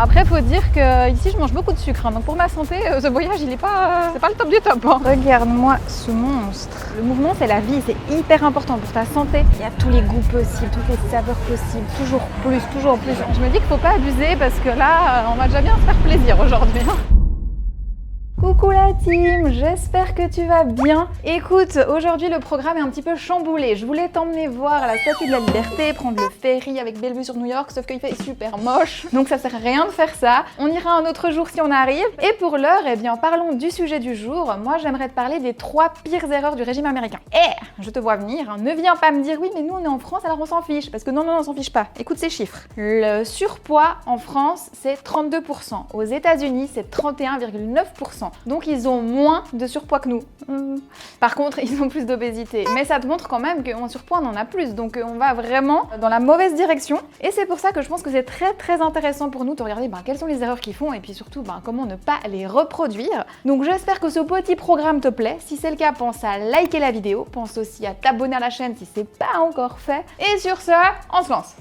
Après, faut dire que ici je mange beaucoup de sucre, hein. Donc pour ma santé, ce voyage il est pas, c'est pas le top du top, hein. Regarde-moi ce monstre. Le mouvement c'est la vie, c'est hyper important pour ta santé. Il y a tous les goûts possibles, toutes les saveurs possibles, toujours plus, toujours plus. Je me dis qu'il faut pas abuser parce que là, on va déjà bien se faire plaisir aujourd'hui, hein. Coucou la team, j'espère que tu vas bien. Écoute, aujourd'hui le programme est un petit peu chamboulé. Je voulais t'emmener voir la Statue de la Liberté, prendre le ferry avec belle vue sur New York, sauf qu'il fait super moche, donc ça sert à rien de faire ça. On ira un autre jour si on arrive. Et pour l'heure, eh bien parlons du sujet du jour. Moi j'aimerais te parler des 3 pires erreurs du régime américain. Je te vois venir, hein. Ne viens pas me dire oui mais nous on est en France alors on s'en fiche, parce que non, on s'en fiche pas. Écoute ces chiffres. Le surpoids en France c'est 32%, aux États-Unis c'est 31,9%. Donc ils ont moins de surpoids que nous. Par contre, ils ont plus d'obésité. Mais ça te montre quand même qu'en surpoids, on en a plus. Donc on va vraiment dans la mauvaise direction. Et c'est pour ça que je pense que c'est très intéressant pour nous de regarder quelles sont les erreurs qu'ils font et puis surtout comment ne pas les reproduire. Donc j'espère que ce petit programme te plaît. Si c'est le cas, pense à liker la vidéo. Pense aussi à t'abonner à la chaîne si c'est pas encore fait. Et sur ce, on se lance.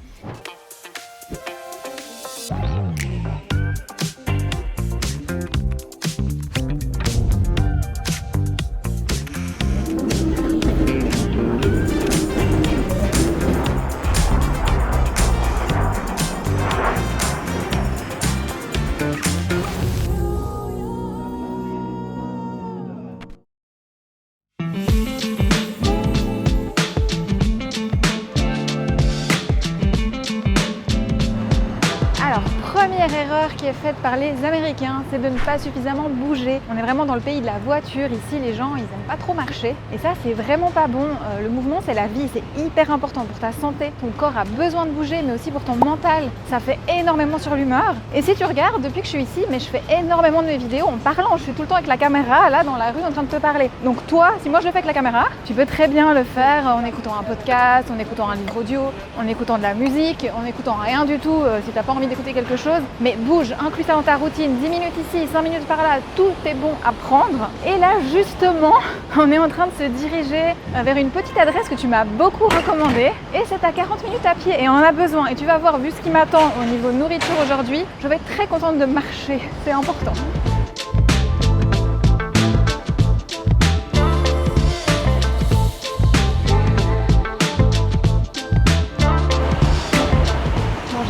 Première erreur qui est faite par les Américains, c'est de ne pas suffisamment bouger. On est vraiment dans le pays de la voiture, ici les gens ils aiment pas trop marcher et ça c'est vraiment pas bon. Le mouvement c'est la vie, c'est hyper important pour ta santé. Ton corps a besoin de bouger mais aussi pour ton mental. Ça fait énormément sur l'humeur. Et si tu regardes, depuis que je suis ici, mais je fais énormément de mes vidéos en parlant. Je suis tout le temps avec la caméra là dans la rue en train de te parler. Donc toi, si moi je le fais avec la caméra, tu peux très bien le faire en écoutant un podcast, en écoutant un livre audio, en écoutant de la musique, en écoutant rien du tout si t'as pas envie d'écouter quelque chose. Mais bouge, inclus ça dans ta routine, 10 minutes ici, 5 minutes par là, tout est bon à prendre. Et là justement, on est en train de se diriger vers une petite adresse que tu m'as beaucoup recommandée. Et c'est à 40 minutes à pied et on en a besoin. Et tu vas voir, vu ce qui m'attend au niveau nourriture aujourd'hui, je vais être très contente de marcher, c'est important.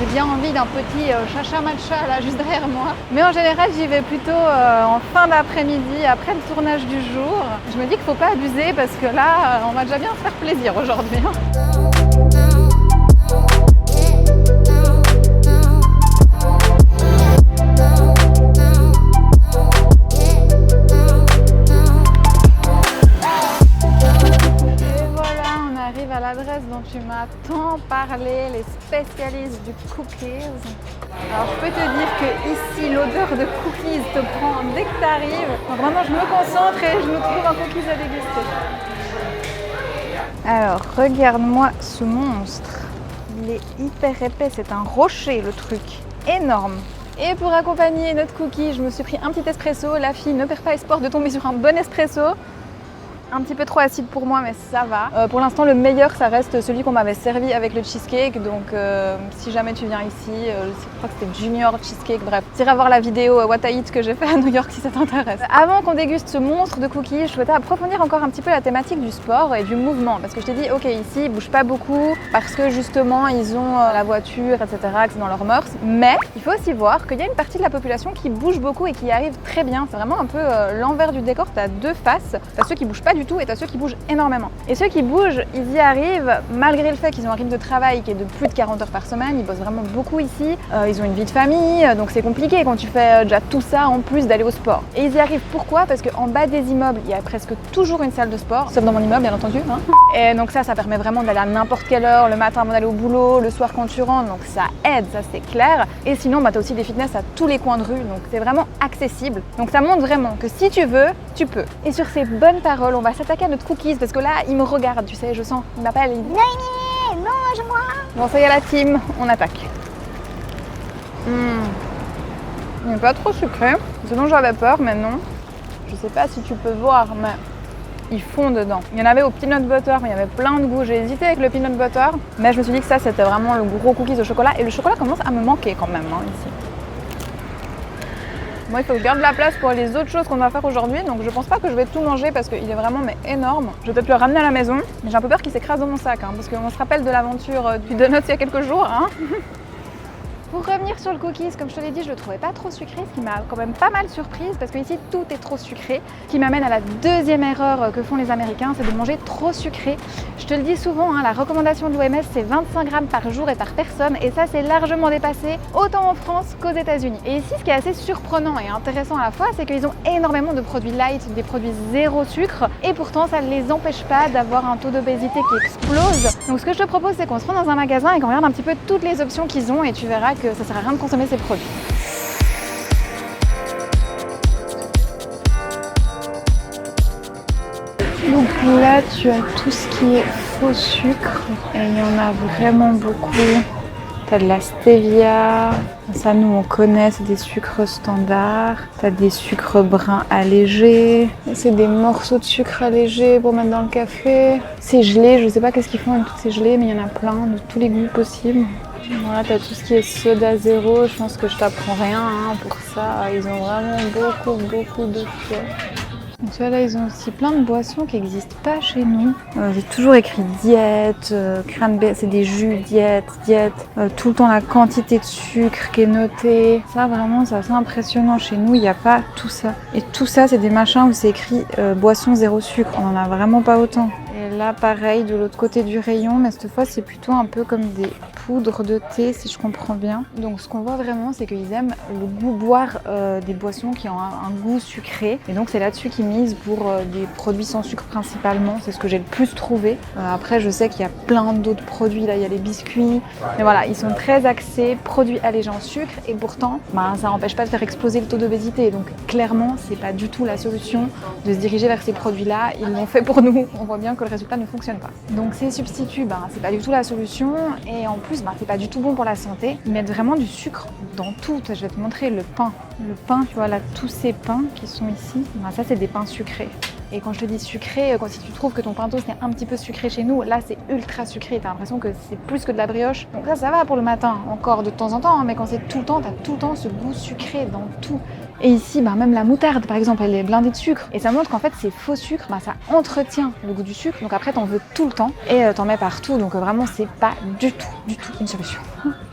J'ai bien envie d'un petit chacha matcha là juste derrière moi. Mais en général j'y vais plutôt en fin d'après-midi, après le tournage du jour. Je me dis qu'il faut pas abuser parce que là on va déjà bien se faire plaisir aujourd'hui, hein. À l'adresse dont tu m'as tant parlé, les spécialistes du cookies. Alors je peux te dire que ici l'odeur de cookies te prend dès que tu arrives. Donc vraiment je me concentre et je me trouve un cookies à déguster. Alors regarde-moi ce monstre. Il est hyper épais, c'est un rocher le truc. Énorme. Et pour accompagner notre cookie, je me suis pris un petit espresso. La fille ne perd pas espoir de tomber sur un bon espresso. Un petit peu trop acide pour moi, mais ça va. Pour l'instant, le meilleur, ça reste celui qu'on m'avait servi avec le cheesecake. Donc, si jamais tu viens ici, je crois que c'était Junior Cheesecake. Bref, tu iras voir la vidéo What I Eat que j'ai fait à New York si ça t'intéresse. Avant qu'on déguste ce monstre de cookies, je souhaitais approfondir encore un petit peu la thématique du sport et du mouvement. Parce que je t'ai dit, ok, ici, ils bougent pas beaucoup parce que justement, ils ont la voiture, etc., que c'est dans leurs mœurs. Mais il faut aussi voir qu'il y a une partie de la population qui bouge beaucoup et qui y arrive très bien. C'est vraiment un peu l'envers du décor. Tu as deux faces. Tu as ceux qui bougent pas du tout et tu as ceux qui bougent énormément. Et ceux qui bougent, ils y arrivent malgré le fait qu'ils ont un rythme de travail qui est de plus de 40 heures par semaine. Ils bossent vraiment beaucoup ici. Ils ont une vie de famille, donc c'est compliqué quand tu fais déjà tout ça en plus d'aller au sport. Et ils y arrivent pourquoi? Parce qu'en bas des immeubles, il y a presque toujours une salle de sport, sauf dans mon immeuble bien entendu, hein. Et donc ça permet vraiment d'aller à n'importe quelle heure, le matin avant d'aller au boulot, le soir quand tu rentres, donc ça aide, ça c'est clair. Et sinon, tu as aussi des fitness à tous les coins de rue, donc c'est vraiment accessible. Donc ça montre vraiment que si tu veux, tu peux. Et sur ces bonnes paroles, on va s'attaquer à notre cookies parce que là, il me regarde, tu sais, je sens, il m'appelle, il dit Noémie, mange-moi. Bon, ça y est la team, on attaque. Il n'est pas trop sucré, ce dont j'avais peur, mais non. Je sais pas si tu peux voir, mais ils font dedans. Il y en avait au peanut butter, mais il y avait plein de goûts. J'ai hésité avec le peanut butter, mais je me suis dit que ça, c'était vraiment le gros cookies au chocolat. Et le chocolat commence à me manquer quand même, hein, ici. Moi, il faut que je garde de la place pour les autres choses qu'on va faire aujourd'hui, donc je pense pas que je vais tout manger parce qu'il est vraiment énorme. Je vais peut-être le ramener à la maison, mais j'ai un peu peur qu'il s'écrase dans mon sac, hein, parce qu'on se rappelle de l'aventure du donut il y a quelques jours. Hein. Pour revenir sur le cookies, comme je te l'ai dit, je le trouvais pas trop sucré, ce qui m'a quand même pas mal surprise parce que ici tout est trop sucré. Ce qui m'amène à la deuxième erreur que font les Américains, c'est de manger trop sucré. Je te le dis souvent, hein, la recommandation de l'OMS c'est 25 grammes par jour et par personne et ça c'est largement dépassé autant en France qu'aux États-Unis. Et ici ce qui est assez surprenant et intéressant à la fois, c'est qu'ils ont énormément de produits light, des produits zéro sucre et pourtant ça ne les empêche pas d'avoir un taux d'obésité qui explose. Donc ce que je te propose c'est qu'on se rend dans un magasin et qu'on regarde un petit peu toutes les options qu'ils ont et tu verras que ça sert à rien de consommer ces produits. Donc là tu as tout ce qui est faux sucre et il y en a vraiment beaucoup. Tu as de la stevia, ça nous on connaît, c'est des sucres standards. Tu as des sucres bruns allégés, c'est des morceaux de sucre allégés pour mettre dans le café. C'est gelé, je sais pas qu'est-ce qu'ils font avec toutes ces gelées, mais il y en a plein de tous les goûts possibles. Voilà, tu as tout ce qui est soda zéro, je pense que je t'apprends rien hein, pour ça. Ils ont vraiment beaucoup de choix. Donc tu vois là, ils ont aussi plein de boissons qui n'existent pas chez nous. C'est toujours écrit diète, cranberry, c'est des jus diète, tout le temps la quantité de sucre qui est notée. Ça vraiment, c'est assez impressionnant. Chez nous, il n'y a pas tout ça. Et tout ça, c'est des machins où c'est écrit boisson zéro sucre. On n'en a vraiment pas autant. Et là, pareil, de l'autre côté du rayon, mais cette fois, c'est plutôt un peu comme des poudres de thé, si je comprends bien. Donc, ce qu'on voit vraiment, c'est qu'ils aiment le goût, boire des boissons qui ont un goût sucré. Et donc, c'est là-dessus qu'ils misent pour des produits sans sucre principalement. C'est ce que j'ai le plus trouvé. Après, je sais qu'il y a plein d'autres produits. Là, il y a les biscuits. Mais voilà, ils sont très axés produits allégés en sucre. Et pourtant, ça n'empêche pas de faire exploser le taux d'obésité. Donc, clairement, c'est pas du tout la solution de se diriger vers ces produits-là. Ils l'ont fait pour nous. On voit bien que le résultat ne fonctionne pas. Donc ces substituts, c'est pas du tout la solution et en plus c'est pas du tout bon pour la santé. Ils mettent vraiment du sucre dans tout. Je vais te montrer le pain. Le pain, tu vois là, tous ces pains qui sont ici, ça c'est des pains sucrés. Et quand je te dis sucré, si tu trouves que ton pain toast est un petit peu sucré chez nous, là c'est ultra sucré, t'as l'impression que c'est plus que de la brioche. Donc ça va pour le matin, encore de temps en temps, hein, mais quand c'est tout le temps, t'as tout le temps ce goût sucré dans tout. Et ici, même la moutarde par exemple, elle est blindée de sucre. Et ça montre qu'en fait ces faux sucres, ça entretient le goût du sucre, donc après t'en veux tout le temps et t'en mets partout, donc vraiment c'est pas du tout une solution.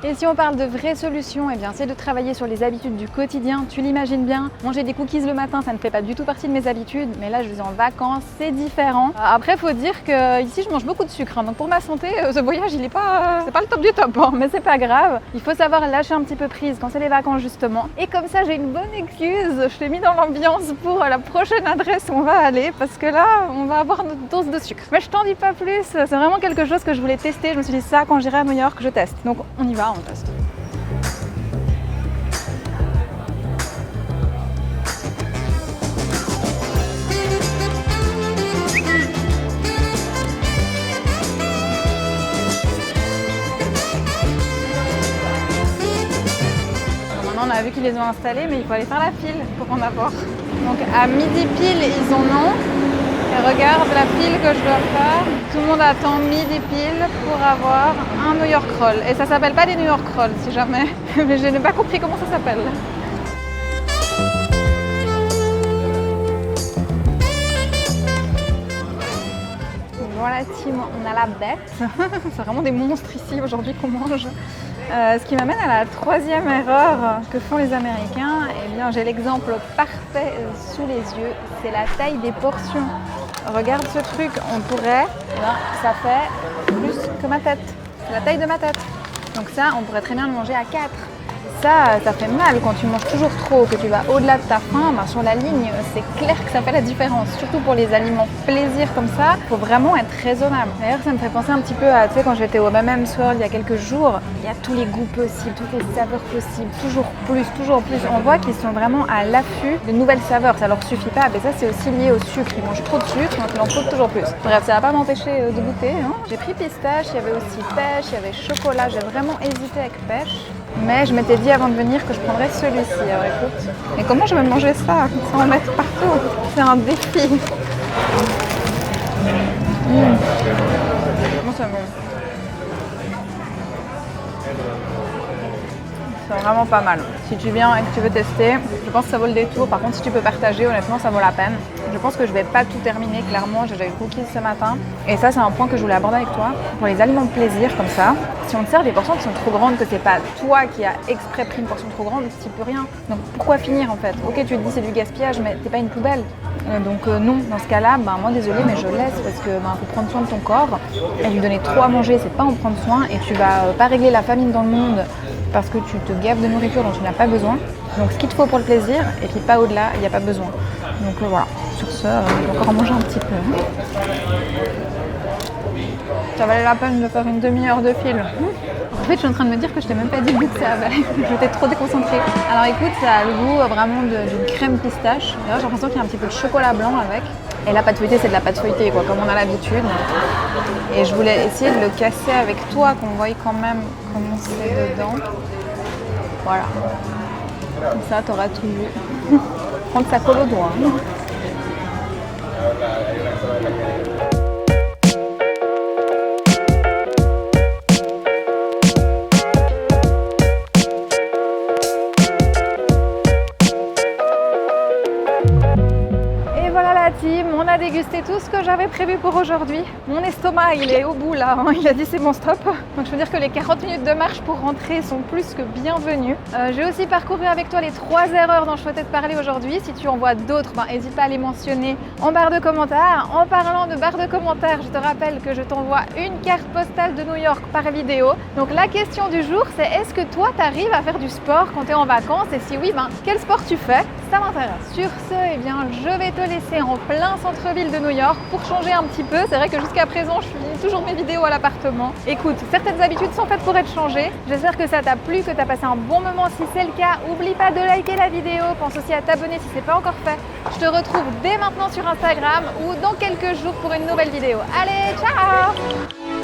Et si on parle de vraies solutions, c'est de travailler sur les habitudes du quotidien. Tu l'imagines bien, manger des cookies le matin, ça ne fait pas du tout partie de mes habitudes, mais là je vais en vacances, c'est différent. Après, faut dire que ici je mange beaucoup de sucre, donc pour ma santé, ce voyage il est pas, c'est pas le top du top, mais c'est pas grave. Il faut savoir lâcher un petit peu prise quand c'est les vacances justement. Et comme ça, j'ai une bonne excuse, je t'ai mis dans l'ambiance pour la prochaine adresse où on va aller, parce que là, on va avoir notre dose de sucre. Mais je t'en dis pas plus, c'est vraiment quelque chose que je voulais tester. Je me suis dit ça, quand j'irai à New York, je teste. Donc on y va, on teste. On a vu qu'ils les ont installés, mais il faut aller faire la file pour en avoir. Donc à midi pile, ils en ont. Et regarde la file que je dois faire. Tout le monde attend midi pile pour avoir un New York Roll. Et ça s'appelle pas des New York Rolls, si jamais. Mais je n'ai pas compris comment ça s'appelle. Voilà team, on a la bête. C'est vraiment des monstres ici aujourd'hui qu'on mange. Ce qui m'amène à la troisième erreur que font les Américains. J'ai l'exemple parfait sous les yeux, c'est la taille des portions. Regarde ce truc, on pourrait, ça fait plus que ma tête, c'est la taille de ma tête. Donc ça, on pourrait très bien le manger à 4. Ça fait mal quand tu manges toujours trop, que tu vas au-delà de ta faim, sur la ligne, c'est clair que ça fait la différence. Surtout pour les aliments plaisir comme ça, il faut vraiment être raisonnable. D'ailleurs, ça me fait penser un petit peu à, quand j'étais au M&M's World il y a quelques jours, il y a tous les goûts possibles, toutes les saveurs possibles, toujours plus. On voit qu'ils sont vraiment à l'affût de nouvelles saveurs, ça leur suffit pas, mais ça c'est aussi lié au sucre, ils mangent trop de sucre, donc il en faut toujours plus. Bref, ça va pas m'empêcher de goûter. J'ai pris pistache, il y avait aussi pêche, il y avait chocolat, j'ai vraiment hésité avec pêche. Mais je m'étais dit avant de venir que je prendrais celui-ci. Alors écoute, mais comment je vais manger ça sans en mettre partout? C'est un défi. Comment ça mange? c'est vraiment pas mal. Si tu viens et que tu veux tester, je pense que ça vaut le détour. Par contre, si tu peux partager, honnêtement, ça vaut la peine. Je pense que je vais pas tout terminer, clairement. J'ai déjà eu cookies ce matin. Et ça, c'est un point que je voulais aborder avec toi. Pour les aliments de plaisir, comme ça, si on te sert des portions qui sont trop grandes, que c'est pas toi qui as exprès pris une portion trop grande, tu peux rien. Donc pourquoi finir en fait? Ok, tu te dis c'est du gaspillage, mais t'es pas une poubelle. Donc non, dans ce cas-là, moi désolée, mais je laisse parce que faut prendre soin de ton corps. Et lui donner trop à manger, c'est pas en prendre soin. Et tu vas pas régler la famine dans le monde parce que tu te gaves de nourriture dont tu n'as pas besoin. Donc ce qu'il te faut pour le plaisir, et puis pas au-delà, il n'y a pas besoin. Donc voilà, sur ce, je vais encore en manger un petit peu. Ça valait la peine de faire une demi-heure de fil. En fait, je suis en train de me dire que je t'ai même pas dit le goût que ça avait. J'étais trop déconcentrée. Alors écoute, ça a le goût vraiment d'une crème pistache. D'ailleurs, j'ai l'impression qu'il y a un petit peu de chocolat blanc avec. Et la pâte feuilletée, c'est de la pâte feuilletée, quoi, comme on a l'habitude. Et je voulais essayer de le casser avec toi, qu'on voie quand même comment c'est dedans. Voilà. Comme ça, t'auras tout vu. Prendre sa colle au doigt. On a dégusté tout ce que j'avais prévu pour aujourd'hui. Mon estomac, il est au bout là, il a dit c'est bon stop. Donc je veux dire que les 40 minutes de marche pour rentrer sont plus que bienvenues. J'ai aussi parcouru avec toi les 3 erreurs dont je souhaitais te parler aujourd'hui. Si tu en vois d'autres, n'hésite pas à les mentionner en barre de commentaires. En parlant de barre de commentaires, je te rappelle que je t'envoie une carte postale de New York par vidéo. Donc la question du jour, c'est est-ce que toi tu arrives à faire du sport quand tu es en vacances? Et si oui, quel sport tu fais? Ça m'intéresse. Sur ce, je vais te laisser en plein centre-ville de New York pour changer un petit peu. C'est vrai que jusqu'à présent, je finis toujours mes vidéos à l'appartement. Écoute, certaines habitudes sont faites pour être changées. J'espère que ça t'a plu, que tu as passé un bon moment. Si c'est le cas, n'oublie pas de liker la vidéo. Pense aussi à t'abonner si ce n'est pas encore fait. Je te retrouve dès maintenant sur Instagram ou dans quelques jours pour une nouvelle vidéo. Allez, ciao!